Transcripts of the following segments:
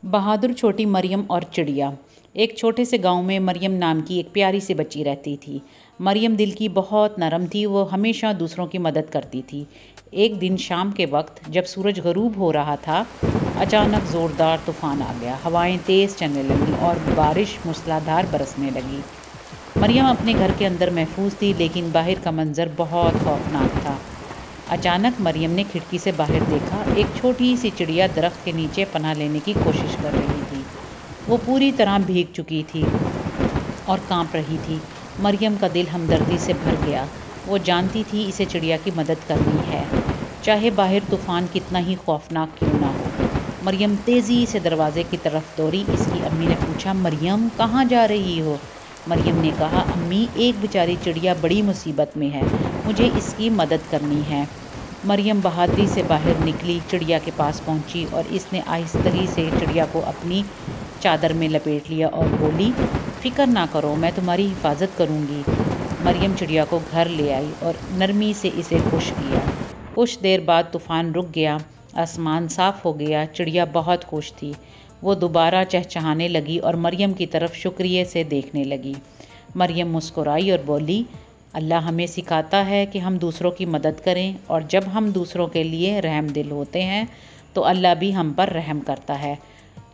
بہادر چھوٹی مریم اور چڑیا۔ ایک چھوٹے سے گاؤں میں مریم نام کی ایک پیاری سی بچی رہتی تھی۔ مریم دل کی بہت نرم تھی، وہ ہمیشہ دوسروں کی مدد کرتی تھی۔ ایک دن شام کے وقت جب سورج غروب ہو رہا تھا، اچانک زوردار طوفان آ گیا۔ ہوائیں تیز چلنے لگیں اور بارش موسلادھار برسنے لگی۔ مریم اپنے گھر کے اندر محفوظ تھی، لیکن باہر کا منظر بہت خوفناک تھا۔ اچانک مریم نے کھڑکی سے باہر دیکھا، ایک چھوٹی سی چڑیا درخت کے نیچے پناہ لینے کی کوشش کر رہی تھی۔ وہ پوری طرح بھیگ چکی تھی اور کانپ رہی تھی۔ مریم کا دل ہمدردی سے بھر گیا۔ وہ جانتی تھی اسے چڑیا کی مدد کرنی ہے، چاہے باہر طوفان کتنا ہی خوفناک کیوں نہ ہو۔ مریم تیزی سے دروازے کی طرف دوڑی۔ اس کی امی نے پوچھا، مریم کہاں جا رہی ہو؟ مریم نے کہا، امی ایک بیچاری چڑیا بڑی مصیبت میں ہے، مجھے اس کی مدد کرنی ہے۔ مریم بہادری سے باہر نکلی، چڑیا کے پاس پہنچی اور اس نے آہستگی سے چڑیا کو اپنی چادر میں لپیٹ لیا اور بولی، فکر نہ کرو، میں تمہاری حفاظت کروں گی۔ مریم چڑیا کو گھر لے آئی اور نرمی سے اسے خوش کیا۔ کچھ دیر بعد طوفان رک گیا، آسمان صاف ہو گیا، چڑیا بہت خوش تھی۔ وہ دوبارہ چہچہانے لگی اور مریم کی طرف شکریہ سے دیکھنے لگی۔ مریم مسکرائی اور بولی، اللہ ہمیں سکھاتا ہے کہ ہم دوسروں کی مدد کریں، اور جب ہم دوسروں کے لیے رحم دل ہوتے ہیں تو اللہ بھی ہم پر رحم کرتا ہے۔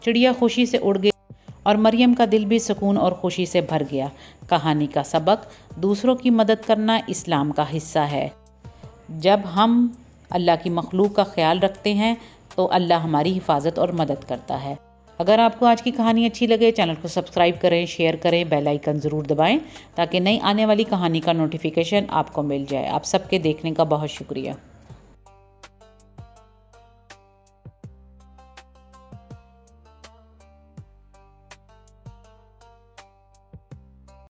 چڑیا خوشی سے اڑ گئی اور مریم کا دل بھی سکون اور خوشی سے بھر گیا۔ کہانی کا سبق: دوسروں کی مدد کرنا اسلام کا حصہ ہے۔ جب ہم اللہ کی مخلوق کا خیال رکھتے ہیں تو اللہ ہماری حفاظت اور مدد کرتا ہے۔ اگر آپ کو آج کی کہانی اچھی لگے، چینل کو سبسکرائب کریں، شیئر کریں، بیل آئیکن ضرور دبائیں تاکہ نئی آنے والی کہانی کا نوٹیفیکیشن آپ کو مل جائے۔ آپ سب کے دیکھنے کا بہت شکریہ۔